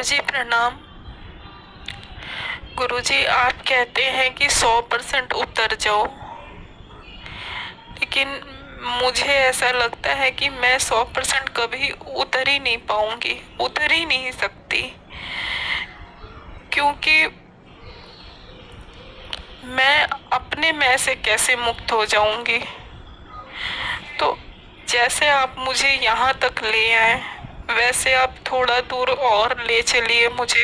गुरुजी प्रणाम। गुरुजी, आप कहते हैं कि 100% उतर जाओ, लेकिन मुझे ऐसा लगता है कि मैं 100% कभी उतर ही नहीं पाऊंगी, उतर ही नहीं सकती, क्योंकि मैं अपने मैं से कैसे मुक्त हो जाऊंगी। तो जैसे आप मुझे यहाँ तक ले आए, वैसे आप थोड़ा दूर और ले चलिए मुझे,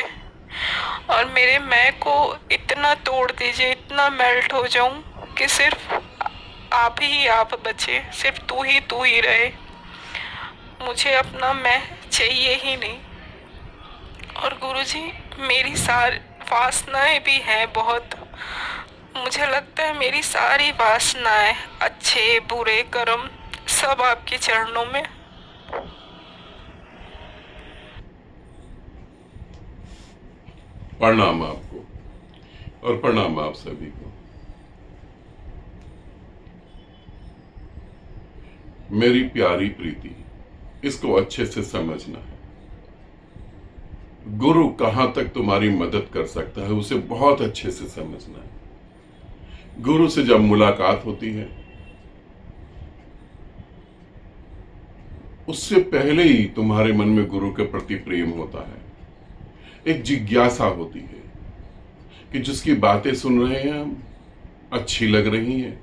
और मेरे मैं को इतना तोड़ दीजिए, इतना मेल्ट हो जाऊं कि सिर्फ आप ही आप बचे, सिर्फ तू ही रहे। मुझे अपना मैं चाहिए ही नहीं। और गुरुजी, मेरी सारी वासनाएं भी हैं बहुत। मुझे लगता है मेरी सारी वासनाएं, अच्छे बुरे कर्म, सब आपके चरणों में। प्रणाम आपको और प्रणाम आप सभी को। मेरी प्यारी प्रीति, इसको अच्छे से समझना है। गुरु कहां तक तुम्हारी मदद कर सकता है उसे बहुत अच्छे से समझना है। गुरु से जब मुलाकात होती है उससे पहले ही तुम्हारे मन में गुरु के प्रति प्रेम होता है, एक जिज्ञासा होती है कि जिसकी बातें सुन रहे हैं हम अच्छी लग रही हैं,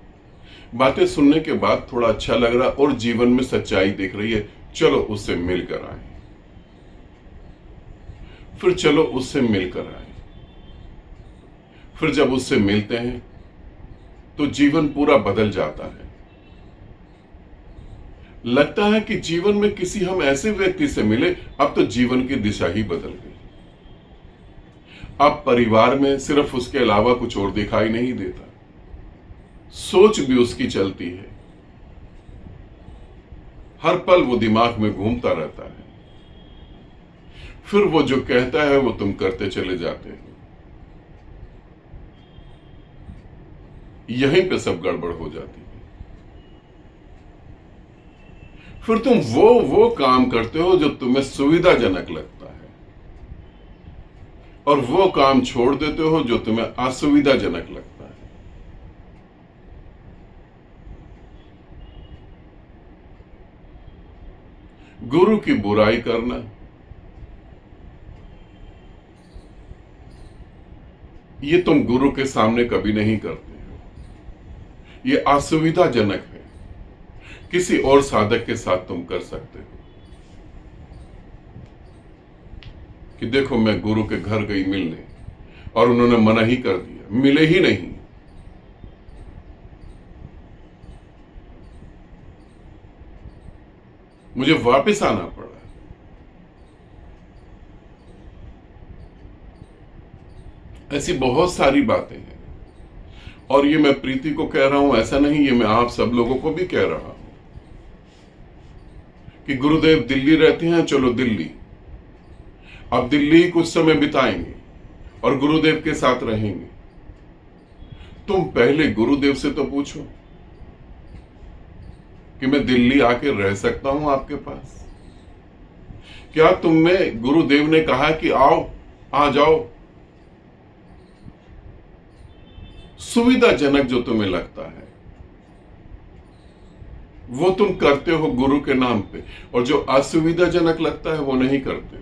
बातें सुनने के बाद थोड़ा अच्छा लग रहा और जीवन में सच्चाई दिख रही है, चलो उससे मिलकर आए। फिर चलो उससे मिलकर आए। फिर जब उससे मिलते हैं तो जीवन पूरा बदल जाता है। लगता है कि जीवन में किसी हम ऐसे व्यक्ति से मिले, अब तो जीवन की दिशा ही बदल गई। अब परिवार में सिर्फ उसके अलावा कुछ और दिखाई नहीं देता, सोच भी उसकी चलती है, हर पल वो दिमाग में घूमता रहता है। फिर वो जो कहता है वो तुम करते चले जाते हो। यहीं पे सब गड़बड़ हो जाती है। फिर तुम वो काम करते हो जो तुम्हें सुविधाजनक लगता है, और वो काम छोड़ देते हो जो तुम्हें असुविधाजनक लगता है। गुरु की बुराई करना ये तुम गुरु के सामने कभी नहीं करते हो, ये असुविधाजनक है। किसी और साधक के साथ तुम कर सकते हो कि देखो मैं गुरु के घर गई मिलने और उन्होंने मना ही कर दिया, मिले ही नहीं। मुझे वापस आना पड़ा। ऐसी बहुत सारी बातें हैं, और ये मैं प्रीति को कह रहा हूं ऐसा नहीं, ये मैं आप सब लोगों को भी कह रहा हूं कि गुरुदेव दिल्ली रहते हैं, चलो दिल्ली, अब दिल्ली कुछ समय बिताएंगे और गुरुदेव के साथ रहेंगे। तुम पहले गुरुदेव से तो पूछो कि मैं दिल्ली आके रह सकता हूं आपके पास? क्या तुम्हें गुरुदेव ने कहा कि आओ, आ जाओ? सुविधाजनक जो तुम्हें लगता है वो तुम करते हो गुरु के नाम पे, और जो असुविधाजनक लगता है वो नहीं करते।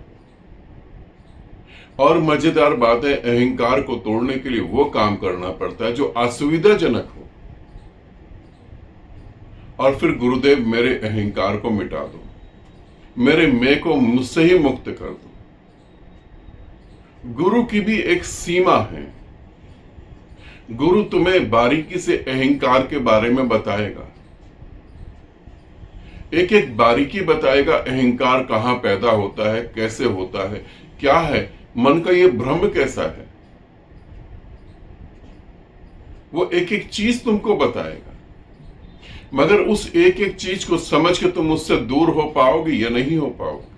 और मजेदार बात है, अहंकार को तोड़ने के लिए वो काम करना पड़ता है जो असुविधाजनक हो। और फिर गुरुदेव मेरे अहंकार को मिटा दो, मेरे मैं को मुझसे ही मुक्त कर दो। गुरु की भी एक सीमा है। गुरु तुम्हें बारीकी से अहंकार के बारे में बताएगा, एक एक बारीकी बताएगा। अहंकार कहां पैदा होता है, कैसे होता है, क्या है मन का ये भ्रम कैसा है, वो एक एक चीज तुमको बताएगा। मगर उस एक एक चीज को समझ के तुम उससे दूर हो पाओगे या नहीं हो पाओगे,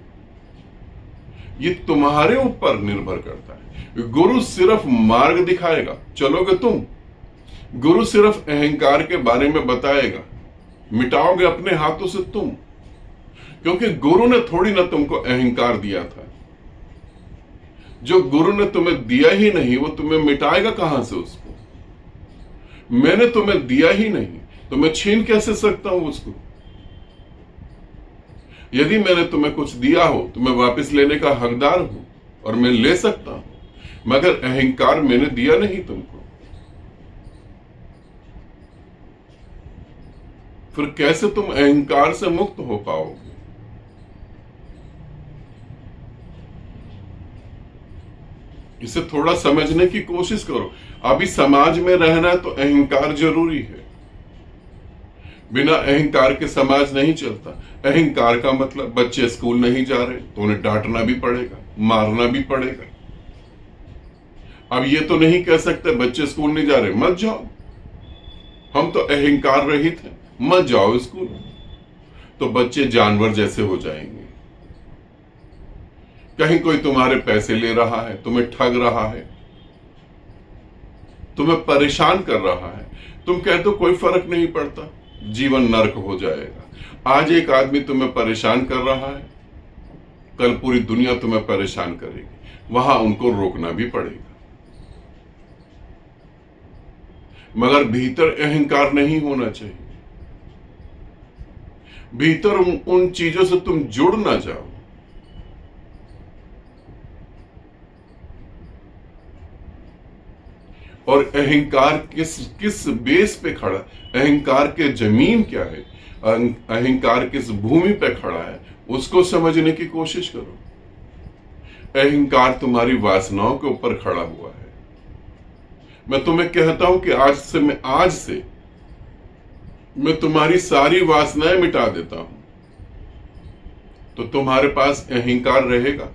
ये तुम्हारे ऊपर निर्भर करता है। गुरु सिर्फ मार्ग दिखाएगा, चलोगे तुम। गुरु सिर्फ अहंकार के बारे में बताएगा, मिटाओगे अपने हाथों से तुम, क्योंकि गुरु ने थोड़ी ना तुमको अहंकार दिया था। जो गुरु ने तुम्हें दिया ही नहीं वो तुम्हें मिटाएगा कहां से उसको? मैंने तुम्हें दिया ही नहीं तो मैं छीन कैसे सकता हूं उसको? यदि मैंने तुम्हें कुछ दिया हो तो मैं वापस लेने का हकदार हूं और मैं ले सकता हूं, मगर अहंकार मैंने दिया नहीं तुमको। फिर कैसे तुम अहंकार से मुक्त हो पाओगे? इसे थोड़ा समझने की कोशिश करो। अभी समाज में रहना है तो अहंकार जरूरी है। बिना अहंकार के समाज नहीं चलता। अहंकार का मतलब बच्चे स्कूल नहीं जा रहे तो उन्हें डांटना भी पड़ेगा, मारना भी पड़ेगा। अब ये तो नहीं कह सकते बच्चे स्कूल नहीं जा रहे मत जाओ, हम तो अहंकार रहित हैं, मत जाओ स्कूल, तो बच्चे जानवर जैसे हो जाएंगे। कहीं कोई तुम्हारे पैसे ले रहा है, तुम्हें ठग रहा है, तुम्हें परेशान कर रहा है, तुम कहते हो कोई फर्क नहीं पड़ता, जीवन नर्क हो जाएगा। आज एक आदमी तुम्हें परेशान कर रहा है, कल पूरी दुनिया तुम्हें परेशान करेगी, वहां उनको रोकना भी पड़ेगा। मगर भीतर अहंकार नहीं होना चाहिए। भीतर उन चीजों से तुम जुड़ ना जाओ। और अहंकार किस बेस पे खड़ा, अहंकार के जमीन क्या है, अहंकार किस भूमि पे खड़ा है, उसको समझने की कोशिश करो। अहंकार तुम्हारी वासनाओं के ऊपर खड़ा हुआ है। मैं तुम्हें कहता हूं कि आज से मैं तुम्हारी सारी वासनाएं मिटा देता हूं, तो तुम्हारे पास अहंकार रहेगा।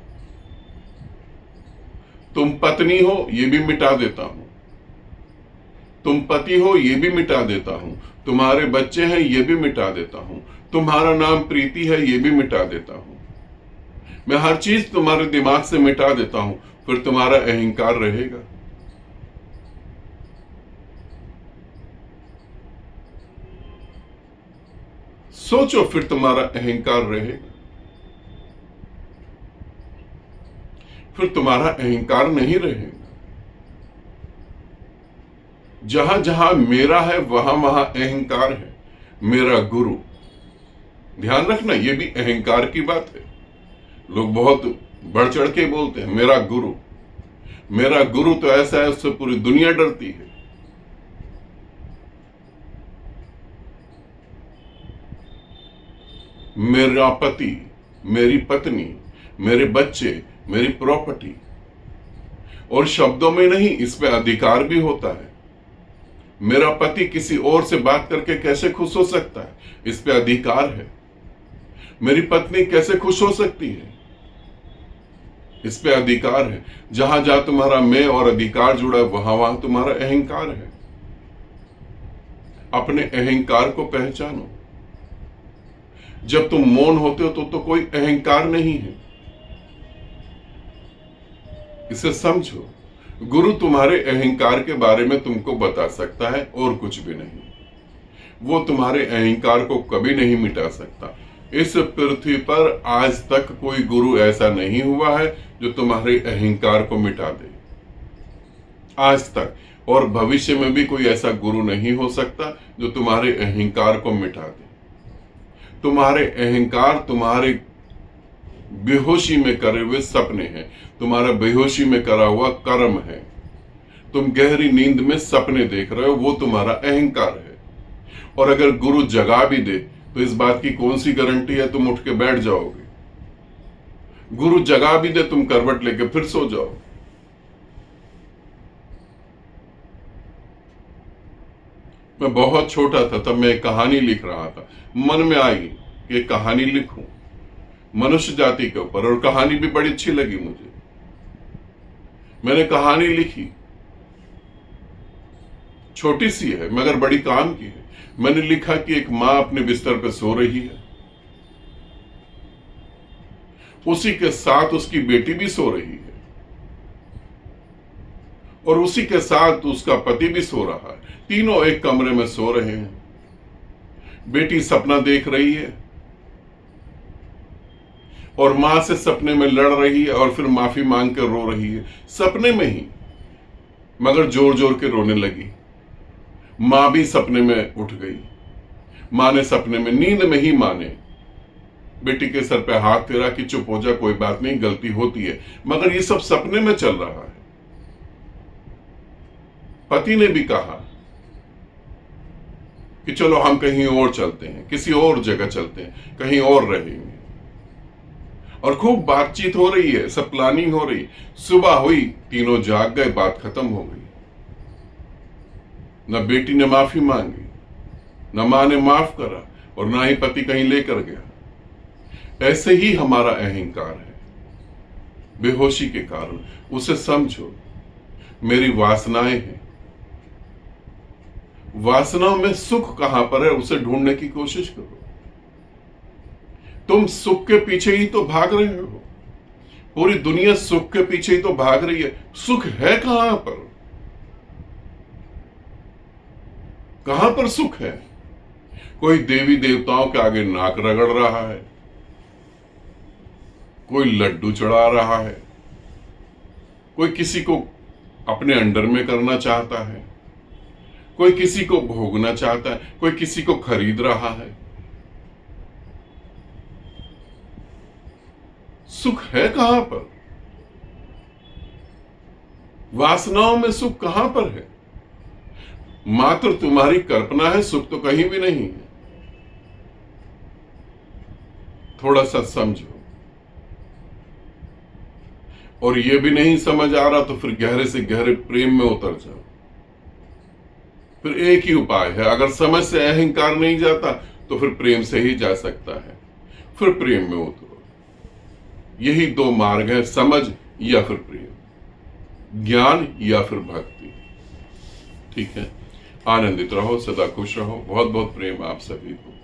तुम पत्नी हो ये भी मिटा देता हूं, तुम पति हो ये भी मिटा देता हूं, तुम्हारे बच्चे हैं ये भी मिटा देता हूं, तुम्हारा नाम प्रीति है ये भी मिटा देता हूं। मैं हर चीज तुम्हारे दिमाग से मिटा देता हूं, फिर तुम्हारा अहंकार रहेगा। सोचो, फिर तुम्हारा अहंकार रहेगा। फिर तुम्हारा अहंकार नहीं रहेगा। जहां जहां मेरा है वहां वहां अहंकार है। मेरा गुरु, ध्यान रखना, यह भी अहंकार की बात है। लोग बहुत बढ़ चढ़ के बोलते हैं मेरा गुरु, मेरा गुरु तो ऐसा है उससे पूरी दुनिया डरती है। मेरा पति, मेरी पत्नी, मेरे बच्चे, मेरी प्रॉपर्टी, और शब्दों में नहीं, इस पे अधिकार भी होता है। मेरा पति किसी और से बात करके कैसे खुश हो सकता है, इस पे अधिकार है। मेरी पत्नी कैसे खुश हो सकती है, इस पे अधिकार है। जहां जहां तुम्हारा मैं और अधिकार जुड़ा है वहां वहां तुम्हारा अहंकार है। अपने अहंकार को पहचानो। जब तुम मौन होते हो तो कोई अहंकार नहीं है, इसे समझो। गुरु तुम्हारे अहंकार के बारे में तुमको बता सकता है और कुछ भी नहीं। वो तुम्हारे अहंकार को कभी नहीं मिटा सकता। इस पृथ्वी पर आज तक कोई गुरु ऐसा नहीं हुआ है जो तुम्हारे अहंकार को मिटा दे, आज तक। और भविष्य में भी कोई ऐसा गुरु नहीं हो सकता जो तुम्हारे अहंकार को मिटा दे। तुम्हारे अहंकार तुम्हारे बेहोशी में करे हुए सपने हैं, तुम्हारा बेहोशी में करा हुआ कर्म है। तुम गहरी नींद में सपने देख रहे हो, वो तुम्हारा अहंकार है। और अगर गुरु जगा भी दे तो इस बात की कौन सी गारंटी है तुम उठ के बैठ जाओगे? गुरु जगा भी दे, तुम करवट लेके फिर सो जाओ। मैं बहुत छोटा था तब मैं एक कहानी लिख रहा था। मन में आई कि एक कहानी लिखूं मनुष्य जाति के ऊपर, और कहानी भी बड़ी अच्छी लगी मुझे। मैंने कहानी लिखी, छोटी सी है मगर बड़ी काम की है। मैंने लिखा कि एक मां अपने बिस्तर पर सो रही है, उसी के साथ उसकी बेटी भी सो रही है, और उसी के साथ उसका पति भी सो रहा है। तीनों एक कमरे में सो रहे हैं। बेटी सपना देख रही है, और मां से सपने में लड़ रही है और फिर माफी मांग कर रो रही है, सपने में ही, मगर जोर जोर के रोने लगी। मां भी सपने में उठ गई। मां ने सपने में, नींद में ही मां ने बेटी के सर पे हाथ फेरा कि चुप हो जा, कोई बात नहीं, गलती होती है, मगर ये सब सपने में चल रहा है। पति ने भी कहा कि चलो हम कहीं और चलते हैं, किसी और जगह चलते हैं, कहीं और रहेंगे। और खूब बातचीत हो रही है, सब प्लानिंग हो रही। सुबह हुई, तीनों जाग गए, बात खत्म हो गई। न बेटी ने माफी मांगी, न मां ने माफ करा, और ना ही पति कहीं लेकर गया। ऐसे ही हमारा अहंकार है, बेहोशी के कारण। उसे समझो, मेरी वासनाएं हैं। वासनाओं में सुख कहां पर है, उसे ढूंढने की कोशिश करो। तुम सुख के पीछे ही तो भाग रहे हो। पूरी दुनिया सुख के पीछे ही तो भाग रही है। सुख है कहां पर? कहां पर सुख है? कोई देवी देवताओं के आगे नाक रगड़ रहा है, कोई लड्डू चढ़ा रहा है, कोई किसी को अपने अंडर में करना चाहता है, कोई किसी को भोगना चाहता है, कोई किसी को खरीद रहा है। सुख है कहां पर? वासनाओं में सुख कहां पर है? मात्र तुम्हारी कल्पना है, सुख तो कहीं भी नहीं है। थोड़ा सा समझो। और यह भी नहीं समझ आ रहा तो फिर गहरे से गहरे प्रेम में उतर जाओ। फिर एक ही उपाय है, अगर समझ से अहंकार नहीं जाता तो फिर प्रेम से ही जा सकता है। फिर प्रेम में उतरो। यही दो मार्ग है, समझ या फिर प्रेम, ज्ञान या फिर भक्ति। ठीक है, आनंदित रहो, सदा खुश रहो। बहुत बहुत प्रेम आप सभी को।